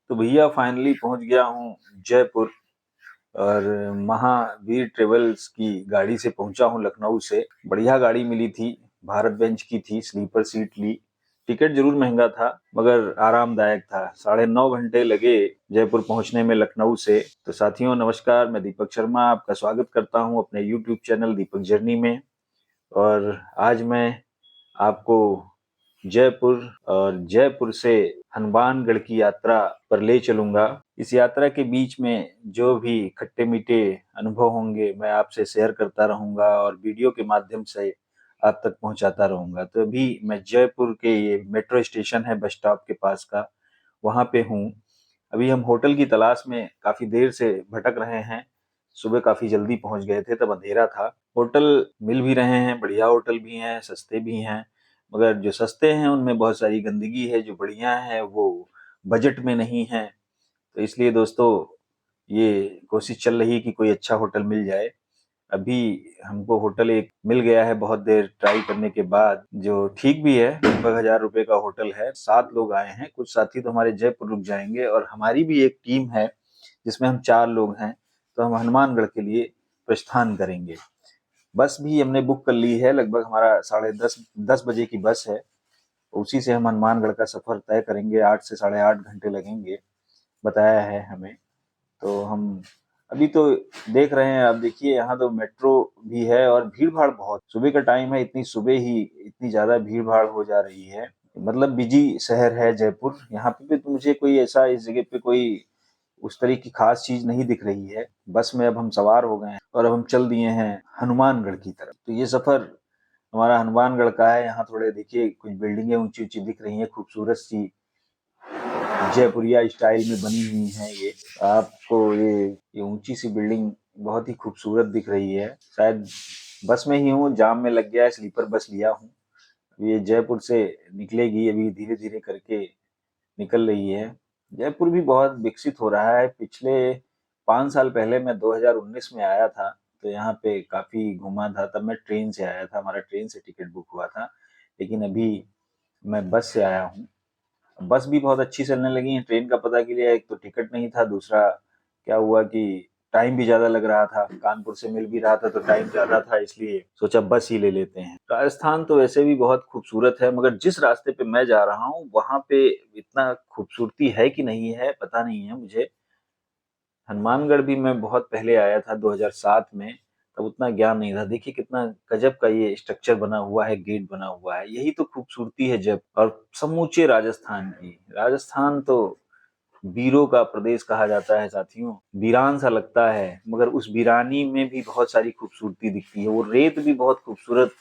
तो भैया फाइनली पहुंच गया हूँ जयपुर। और महावीर ट्रेवल्स की गाड़ी से पहुंचा हूँ लखनऊ से। बढ़िया गाड़ी मिली थी, भारत बेंच की थी, स्लीपर सीट ली। टिकट जरूर महंगा था मगर आरामदायक था। 9.5 घंटे लगे जयपुर पहुंचने में लखनऊ से। तो साथियों नमस्कार, मैं दीपक शर्मा आपका स्वागत करता हूं अपने यूट्यूब चैनल दीपक जर्नी में। और आज मैं आपको जयपुर और जयपुर से हनुमानगढ़ की यात्रा पर ले चलूंगा। इस यात्रा के बीच में जो भी खट्टे मीठे अनुभव होंगे मैं आपसे शेयर करता रहूंगा और वीडियो के माध्यम से आप तक पहुंचाता रहूंगा। तो अभी मैं जयपुर के ये मेट्रो स्टेशन है बस स्टॉप के पास का, वहां पे हूँ। अभी हम होटल की तलाश में काफी देर से भटक रहे हैं। सुबह काफी जल्दी पहुंच गए थे, तब अंधेरा था। होटल मिल भी रहे हैं, बढ़िया होटल भी हैं, सस्ते भी हैं। मगर जो सस्ते हैं उनमें बहुत सारी गंदगी है, जो बढ़िया है वो बजट में नहीं है। तो इसलिए दोस्तों ये कोशिश चल रही कि कोई अच्छा होटल मिल जाए। अभी हमको होटल एक मिल गया है बहुत देर ट्राई करने के बाद, जो ठीक भी है। लगभग 1000 रुपए का होटल है। 7 लोग आए हैं, कुछ साथी तो हमारे जयपुर रुक जाएंगे और हमारी भी एक टीम है जिसमें हम 4 लोग हैं। तो हम हनुमानगढ़ के लिए प्रस्थान करेंगे। बस भी हमने बुक कर ली है, लगभग हमारा 10:30 बजे की बस है। उसी से हम हनुमानगढ़ का सफर तय करेंगे। 8 से 8.5 घंटे लगेंगे बताया है हमें। तो हम अभी तो देख रहे हैं, आप देखिए यहाँ तो मेट्रो भी है और भीड़ भाड़ बहुत। सुबह का टाइम है, इतनी सुबह ही इतनी ज्यादा भीड़ भाड़ हो जा रही है। मतलब बिजी शहर है जयपुर। यहाँ पे तो मुझे कोई ऐसा इस जगह पे कोई उस तरह की खास चीज नहीं दिख रही है। बस में अब हम सवार हो गए हैं और अब हम चल दिए हैं हनुमानगढ़ की तरफ। तो ये सफर हमारा हनुमानगढ़ का है। यहाँ थोड़े देखिए कुछ बिल्डिंगें ऊंची ऊंची दिख रही हैं, खूबसूरत सी जयपुरिया स्टाइल में बनी हुई हैं। ये आपको ये ऊंची सी बिल्डिंग बहुत ही खूबसूरत दिख रही है। शायद बस में ही हूँ, जाम में लग गया है, स्लीपर बस लिया हूँ। ये जयपुर से निकलेगी, अभी धीरे धीरे करके निकल रही है। जयपुर भी बहुत विकसित हो रहा है। पिछले 5 साल पहले मैं 2019 में आया था, तो यहाँ पे काफी घूमा था। तब मैं ट्रेन से आया था, हमारा ट्रेन से टिकट बुक हुआ था। लेकिन अभी मैं बस से आया हूँ। बस भी बहुत अच्छी चलने लगी है। ट्रेन का पता किया, एक तो टिकट नहीं था, दूसरा क्या हुआ कि टाइम भी ज्यादा लग रहा था। कानपुर से मिल भी रहा था तो टाइम ज्यादा था, इसलिए सोचा बस ही ले लेते हैं। राजस्थान तो वैसे भी बहुत खूबसूरत है, मगर जिस रास्ते पे मैं जा रहा हूँ वहां पे इतना खूबसूरती है कि नहीं है पता नहीं है मुझे। हनुमानगढ़ भी मैं बहुत पहले आया था 2007 में, तब उतना ज्ञान नहीं था। देखिए कितना गजब का ये स्ट्रक्चर बना हुआ है, गेट बना हुआ है। यही तो खूबसूरती है जब। और समूचे राजस्थान की, राजस्थान तो वीरों का प्रदेश कहा जाता है साथियों। वीरान सा लगता है, मगर उस वीरानी में भी बहुत सारी खूबसूरती दिखती है। वो रेत भी बहुत खूबसूरत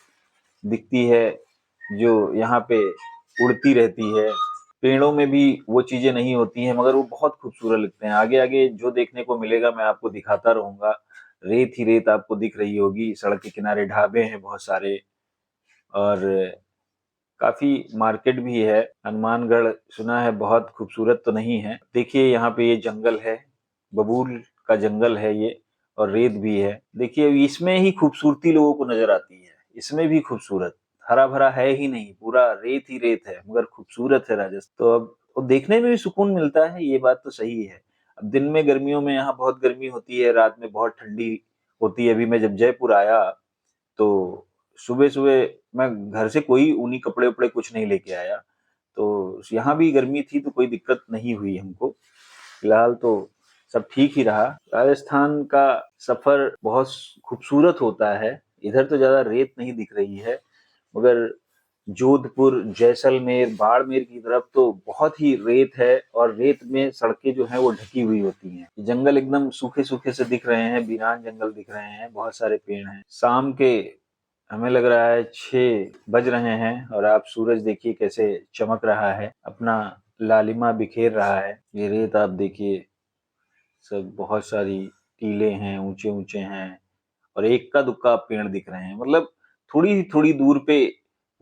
दिखती है जो यहाँ पे उड़ती रहती है। पेड़ों में भी वो चीजें नहीं होती हैं, मगर वो बहुत खूबसूरत लगते हैं। आगे आगे जो देखने को मिलेगा मैं आपको दिखाता रहूंगा। रेत ही रेत आपको दिख रही होगी, सड़क के किनारे ढाबे हैं बहुत सारे, और काफी मार्केट भी है। हनुमानगढ़ सुना है बहुत खूबसूरत तो नहीं है। देखिए यहाँ पे ये जंगल है, बबूल का जंगल है ये, और रेत भी है। देखिए इसमें ही खूबसूरती लोगों को नजर आती है। इसमें भी खूबसूरत, हरा भरा है ही नहीं, पूरा रेत ही रेत है, मगर खूबसूरत है राजस्थान। तो अब वो देखने में भी सुकून मिलता है, ये बात तो सही है। अब दिन में गर्मियों में यहाँ बहुत गर्मी होती है, रात में बहुत ठंडी होती है। अभी मैं जब जयपुर आया तो सुबह सुबह मैं घर से कोई ऊनी कपड़े उपड़े कुछ नहीं लेके आया। तो यहाँ भी गर्मी थी तो कोई दिक्कत नहीं हुई हमको। फिलहाल तो सब ठीक ही रहा। राजस्थान का सफर बहुत खूबसूरत होता है। इधर तो ज्यादा रेत नहीं दिख रही है, मगर जोधपुर, जैसलमेर, बाड़मेर की तरफ तो बहुत ही रेत है, और रेत में सड़कें जो हैं वो ढकी हुई होती हैं। जंगल एकदम सूखे सूखे से दिख रहे हैं, वीरान जंगल दिख रहे हैं, बहुत सारे पेड़ हैं। शाम के हमें लग रहा है 6 बज रहे हैं, और आप सूरज देखिए कैसे चमक रहा है, अपना लालिमा बिखेर रहा है। ये रेत आप देखिए, सब बहुत सारी टीले हैं, ऊंचे ऊंचे हैं, और एक का दुक्का पेड़ दिख रहे हैं। मतलब थोड़ी थोड़ी दूर पे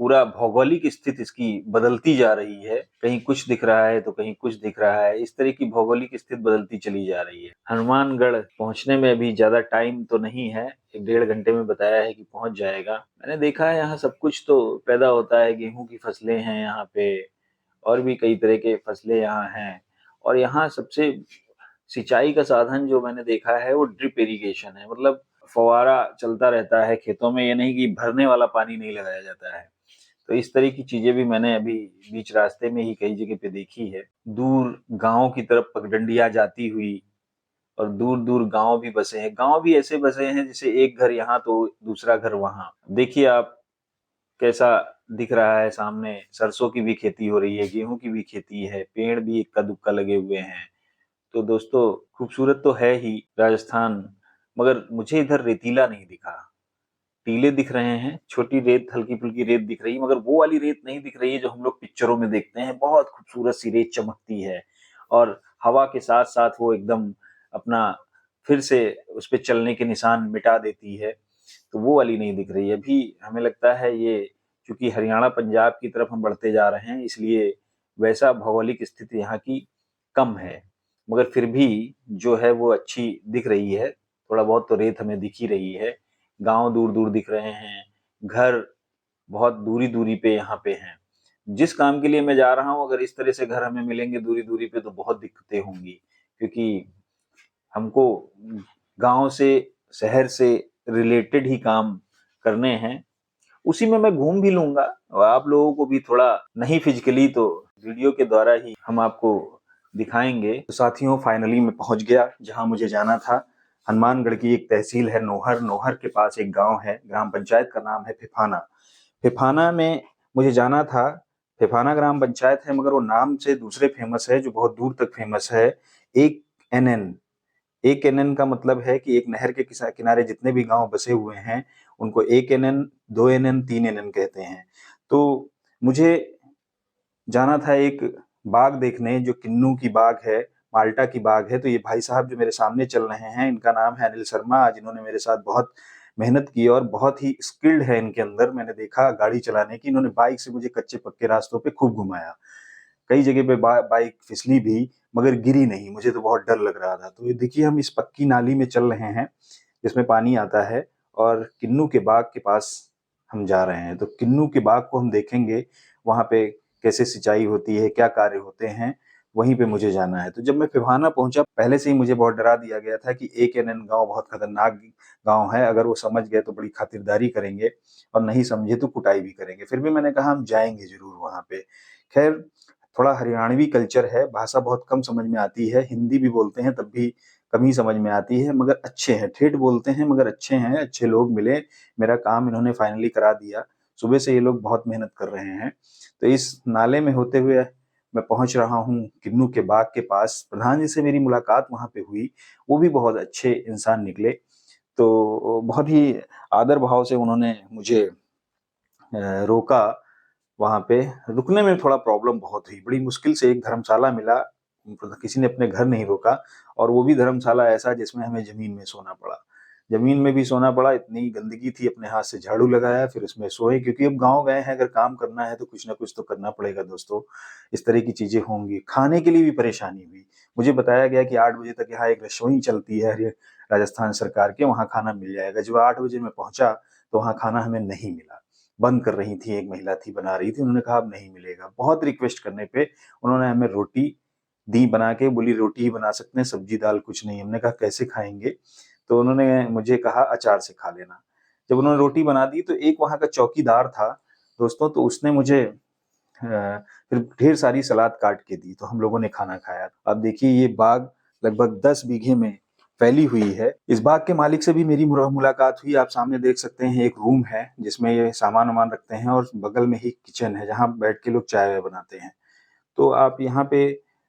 पूरा भौगोलिक स्थिति इसकी बदलती जा रही है। कहीं कुछ दिख रहा है तो कहीं कुछ दिख रहा है। इस तरह की भौगोलिक स्थिति बदलती चली जा रही है। हनुमानगढ़ पहुंचने में अभी ज्यादा टाइम तो नहीं है, 1 डेढ़ घंटे में बताया है कि पहुंच जाएगा। मैंने देखा है यहाँ सब कुछ तो पैदा होता है। गेहूं की फसलें हैं यहाँ पे, और भी कई तरह के फसलें यहाँ हैं। और यहाँ सबसे सिंचाई का साधन जो मैंने देखा है वो ड्रिप इरिगेशन है, मतलब फव्वारा चलता रहता है खेतों में, ये नहीं कि भरने वाला पानी नहीं लगाया जाता है। तो इस तरह की चीजें भी मैंने अभी बीच रास्ते में ही कई जगह पे देखी है। दूर गाँव की तरफ पगडंडियाँ जाती हुई और दूर-दूर गाँव भी बसे हैं। गाँव भी ऐसे बसे हैं जैसे एक घर यहाँ तो दूसरा घर वहाँ। देखिए आप कैसा दिख रहा है सामने, सरसों की भी खेती हो रही है, गेहूँ की भी खेती है, पेड़ भी इक्का-दुक्का लगे हुए हैं। तो दोस्तों खूबसूरत तो है ही राजस्थान, मगर मुझे इधर रेतीला नहीं दिखा। टीले दिख रहे हैं, छोटी रेत, हल्की-फुल्की रेत दिख रही है, मगर वो वाली रेत नहीं दिख रही है जो हम लोग पिक्चरों में देखते हैं। बहुत खूबसूरत सी रेत चमकती है और हवा के साथ-साथ वो एकदम अपना फिर से उस पे चलने के निशान मिटा देती है, तो वो वाली नहीं दिख रही है। अभी हमें लगता है ये चूँकि हरियाणा, पंजाब की तरफ हम बढ़ते जा रहे हैं, इसलिए वैसा भौगोलिक स्थिति यहाँ की कम है। मगर फिर भी जो है वो अच्छी दिख रही है, थोड़ा बहुत तो रेत हमें दिख ही रही है। गाँव दूर-दूर दिख रहे हैं, घर बहुत दूरी-दूरी पे यहाँ पे हैं। जिस काम के लिए मैं जा रहा हूँ, अगर इस तरह से घर हमें मिलेंगे दूरी-दूरी पे तो बहुत दिक्कतें होंगी, क्योंकि हमको गाँव से, शहर से रिलेटेड ही काम करने हैं। उसी में मैं घूम भी लूँगा और आप लोगों को भी थोड़ा नहीं फिज़िकली तो वीडियो के द्वारा ही हम आपको दिखाएँगे। तो साथियों फाइनली मैं पहुँच गया जहाँ मुझे जाना था। हनुमानगढ़ की एक तहसील है नौहर, नौहर के पास एक गाँव है, ग्राम पंचायत का नाम है फिफाना। फिफाना में मुझे जाना था। फिफाना ग्राम पंचायत है मगर वो नाम से दूसरे फेमस है जो बहुत दूर तक फेमस है, एक एनएन। एक एनएन का मतलब है कि एक नहर के किनारे जितने भी गांव बसे हुए हैं उनको एक एनएन, दो एनएन, तीन एनएन कहते हैं। तो मुझे जाना था एक बाग देखने जो किन्नू की बाग है, माल्टा की बाग है। तो ये भाई साहब जो मेरे सामने चल रहे हैं इनका नाम है अनिल शर्मा। आज इन्होंने मेरे साथ बहुत मेहनत की और बहुत ही स्किल्ड है इनके अंदर। मैंने देखा गाड़ी चलाने की, इन्होंने बाइक से मुझे कच्चे पक्के रास्तों पे खूब घुमाया। कई जगह पे बाइक फिसली भी मगर गिरी नहीं, मुझे तो बहुत डर लग रहा था। तो ये देखिए हम इस पक्की नाली में चल रहे हैं जिसमें पानी आता है और किन्नू के बाग के पास हम जा रहे हैं। तो किन्नू के बाग को हम देखेंगे, वहाँ पे कैसे सिंचाई होती है, क्या कार्य होते हैं, वहीं पे मुझे जाना है। तो जब मैं फिफाना पहुंचा पहले से ही मुझे बहुत डरा दिया गया था कि एक एनएन गाँव बहुत खतरनाक गाँव है, अगर वो समझ गए तो बड़ी खातिरदारी करेंगे और नहीं समझे तो कुटाई भी करेंगे। फिर भी मैंने कहा हम जाएंगे जरूर वहाँ पे। खैर थोड़ा हरियाणवी कल्चर है, भाषा बहुत कम समझ में आती है, हिंदी भी बोलते हैं तब भी कम ही समझ में आती है, मगर अच्छे हैं, ठेठ बोलते हैं मगर अच्छे हैं, अच्छे लोग मिले। मेरा काम इन्होंने फाइनली करा दिया। सुबह से ये लोग बहुत मेहनत कर रहे हैं। तो इस नाले में होते हुए मैं पहुंच रहा हूँ किन्नू के बाग के पास। प्रधान जी से मेरी मुलाकात वहां पे हुई, वो भी बहुत अच्छे इंसान निकले। तो बहुत ही आदर भाव से उन्होंने मुझे रोका। वहाँ पे रुकने में थोड़ा प्रॉब्लम बहुत हुई, बड़ी मुश्किल से एक धर्मशाला मिला, किसी ने अपने घर नहीं रोका और वो भी धर्मशाला ऐसा जिसमें हमें ज़मीन में सोना पड़ा। ज़मीन में भी सोना पड़ा, इतनी गंदगी थी, अपने हाथ से झाड़ू लगाया फिर उसमें सोए, क्योंकि अब गाँव गए हैं, अगर काम करना है तो कुछ ना कुछ तो करना पड़ेगा दोस्तों। इस तरह की चीज़ें होंगी। खाने के लिए भी परेशानी हुई। मुझे बताया गया कि 8 बजे तक यहाँ एक रसोई चलती है राजस्थान सरकार के, वहाँ खाना मिल जाएगा। जब 8 बजे मैं पहुँचा तो वहाँ खाना हमें नहीं मिला। बंद कर रही थी, एक महिला थी बना रही थी, उन्होंने कहा अब नहीं मिलेगा। बहुत रिक्वेस्ट करने पे उन्होंने हमें रोटी दी बना के, बोली रोटी ही बना सकते हैं, सब्जी दाल कुछ नहीं। हमने कहा कैसे खाएंगे? तो उन्होंने मुझे कहा अचार से खा लेना। जब उन्होंने रोटी बना दी तो एक वहाँ का चौकीदार था दोस्तों, तो उसने मुझे फिर ढेर सारी सलाद काट के दी, तो हम लोगों ने खाना खाया। अब देखिए ये बाग लगभग 10 बीघे में फैली हुई है। इस बाग के मालिक से भी मेरी मुलाकात हुई। आप सामने देख सकते हैं एक रूम है जिसमें ये सामान वामान रखते हैं और बगल में ही किचन है जहाँ बैठ के लोग चाय वाय बनाते हैं। तो आप यहाँ पे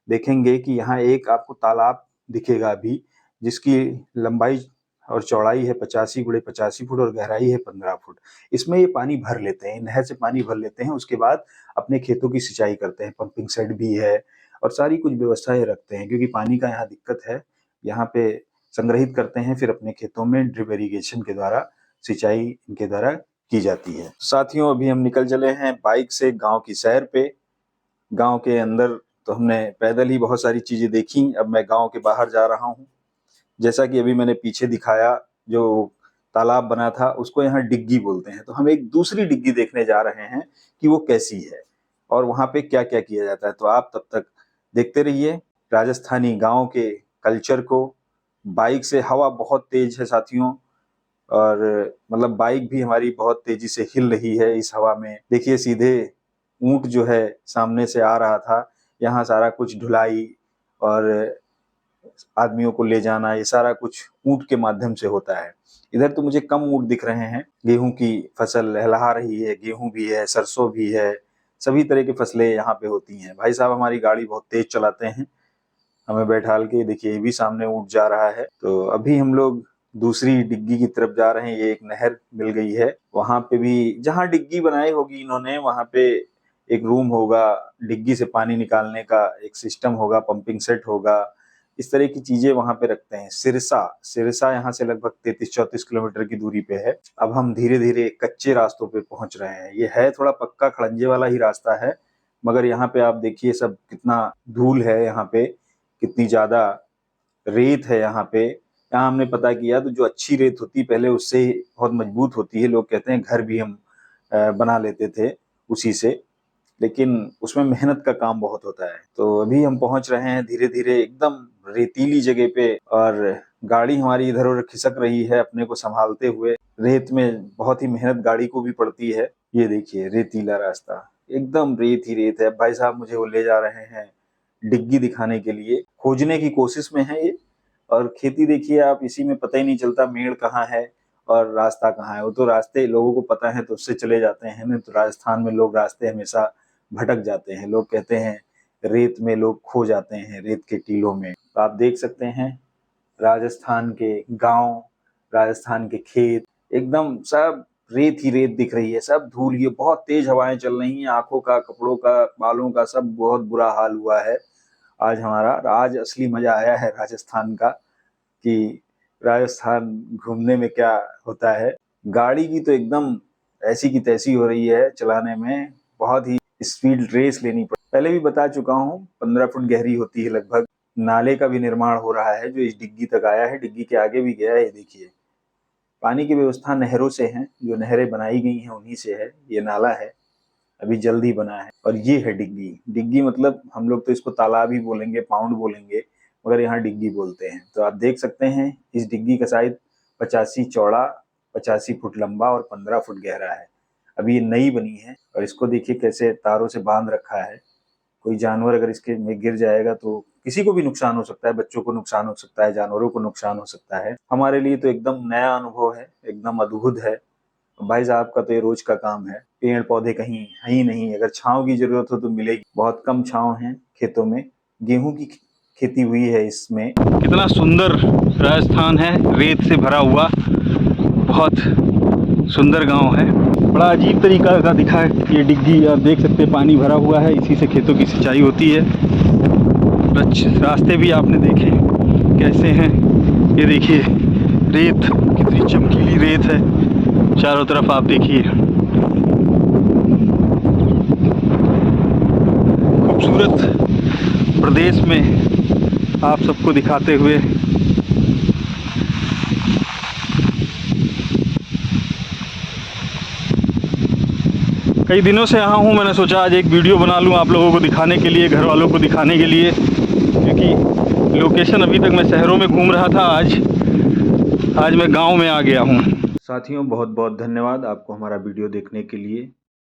देखेंगे कि यहाँ एक आपको तालाब दिखेगा अभी, जिसकी लंबाई और चौड़ाई है 85 गुणे 85 फुट और गहराई है 15 फुट। इसमें ये पानी भर लेते हैं, नहर से पानी भर लेते हैं, उसके बाद अपने खेतों की सिंचाई करते हैं। पंपिंग सेट भी है और सारी कुछ व्यवस्थाएं रखते हैं, क्योंकि पानी का यहाँ दिक्कत है। यहाँ पे संग्रहित करते हैं, फिर अपने खेतों में ड्रिप इरिगेशन के द्वारा सिंचाई इनके द्वारा की जाती है। साथियों अभी हम निकल चले हैं बाइक से गाँव की सैर पे। गाँव के अंदर तो हमने पैदल ही बहुत सारी चीजें देखी। अब मैं गाँव के बाहर जा रहा हूँ। जैसा कि अभी मैंने पीछे दिखाया जो तालाब बना था उसको यहाँ डिग्गी बोलते हैं। तो हम एक दूसरी डिग्गी देखने जा रहे हैं कि वो कैसी है और वहाँ पे क्या क्या किया जाता है। तो आप तब तक देखते रहिए राजस्थानी गांव के कल्चर को। बाइक से हवा बहुत तेज है साथियों, और मतलब बाइक भी हमारी बहुत तेजी से हिल रही है इस हवा में। देखिए सीधे ऊंट जो है सामने से आ रहा था, यहाँ सारा कुछ ढुलाई और आदमियों को ले जाना, ये सारा कुछ ऊंट के माध्यम से होता है। इधर तो मुझे कम ऊंट दिख रहे हैं। गेहूं की फसल लहलहा रही है, गेहूं भी है, सरसों भी है, सभी तरह की फसलें यहाँ पे होती हैं। भाई साहब हमारी गाड़ी बहुत तेज चलाते हैं, हमें बैठाल के। देखिए ये भी सामने ऊंट जा रहा है। तो अभी हम लोग दूसरी डिग्गी की तरफ जा रहे हैं। ये एक नहर मिल गई है, वहां पे भी जहाँ डिग्गी बनाई होगी इन्होंने वहां पे एक रूम होगा, डिग्गी से पानी निकालने का एक सिस्टम होगा, पंपिंग सेट होगा, इस तरह की चीजें वहां पे रखते हैं। सिरसा यहाँ से लगभग 33-34 किलोमीटर की दूरी पे है। अब हम धीरे धीरे कच्चे रास्तों पे पहुंच रहे हैं। ये है थोड़ा पक्का खड़ंजे वाला ही रास्ता है, मगर यहाँ पे आप देखिए सब कितना धूल है, यहाँ पे कितनी ज्यादा रेत है। यहाँ पे यहाँ हमने पता किया तो जो अच्छी रेत होती है पहले उससे बहुत मजबूत होती है। लोग कहते हैं घर भी हम बना लेते थे उसी से, लेकिन उसमें मेहनत का काम बहुत होता है। तो अभी हम पहुंच रहे हैं धीरे धीरे एकदम रेतीली जगह पे, और गाड़ी हमारी इधर उधर खिसक रही है अपने को संभालते हुए। रेत में बहुत ही मेहनत गाड़ी को भी पड़ती है। ये देखिए रेतीला रास्ता, एकदम रेत ही रेत है। भाई साहब मुझे वो ले जा रहे हैं डिग्गी दिखाने के लिए, खोजने की कोशिश में है ये। और खेती देखिए आप, इसी में पता ही नहीं चलता मेड़ कहाँ है और रास्ता कहाँ है। वो तो रास्ते लोगों को पता है तो उससे चले जाते हैं, नहीं तो राजस्थान में लोग रास्ते हमेशा भटक जाते हैं। लोग कहते हैं रेत में लोग खो जाते हैं, रेत के टीलों में। तो आप देख सकते हैं राजस्थान के गांव, राजस्थान के खेत, एकदम सब रेत ही रेत दिख रही है, सब धूल। ये बहुत तेज हवाएं चल रही हैं, आंखों का, कपड़ों का, बालों का सब बहुत बुरा हाल हुआ है। आज असली मजा आया है राजस्थान का, कि राजस्थान घूमने में क्या होता है। गाड़ी की तो एकदम ऐसी की तैसी हो रही है चलाने में, बहुत ही स्पीड रेस लेनी पड़ती। पहले भी बता चुका हूँ 15 फुट गहरी होती है लगभग। नाले का भी निर्माण हो रहा है जो इस डिग्गी तक आया है, डिग्गी के आगे भी गया है। देखिए पानी की व्यवस्था नहरों से है, जो नहरें बनाई गई हैं उन्हीं से है। ये नाला है, अभी जल्द ही बना है। और ये है डिग्गी। डिग्गी मतलब हम लोग तो इसको तालाब ही बोलेंगे, पाउंड बोलेंगे, मगर यहाँ डिग्गी बोलते हैं। तो आप देख सकते हैं इस डिग्गी का साइज 85 चौड़ा, 85 फुट लंबा और 15 फुट गहरा है। अभी ये नई बनी है, और इसको देखिए कैसे तारों से बांध रखा है। कोई जानवर अगर इसके में गिर जाएगा तो किसी को भी नुकसान हो सकता है, बच्चों को नुकसान हो सकता है, जानवरों को नुकसान हो सकता है। हमारे लिए तो एकदम नया अनुभव है, एकदम अद्भुत है। भाई साहब का तो ये रोज का काम है। पेड़ पौधे कहीं है ही नहीं, अगर छांव की जरूरत हो तो मिलेगी, बहुत कम छांव है खेतों में। गेहूं की खेती हुई है इसमें। कितना सुंदर राजस्थान है, रेत से भरा हुआ, बहुत सुंदर गांव है। बड़ा अजीब तरीका का दिखा है ये डिग्गी। आप देख सकते हैं पानी भरा हुआ है, इसी से खेतों की सिंचाई होती है। रास्ते भी आपने देखे कैसे हैं। ये देखिए रेत, कितनी चमकीली रेत है चारों तरफ, आप देखिए। खूबसूरत प्रदेश में आप सबको दिखाते हुए कई दिनों से यहाँ हूँ। मैंने सोचा आज एक वीडियो बना लूँ आप लोगों को दिखाने के लिए, घर वालों को दिखाने के लिए, क्योंकि लोकेशन अभी तक मैं शहरों में घूम रहा था, आज मैं गांव में आ गया हूँ। साथियों बहुत बहुत धन्यवाद आपको हमारा वीडियो देखने के लिए।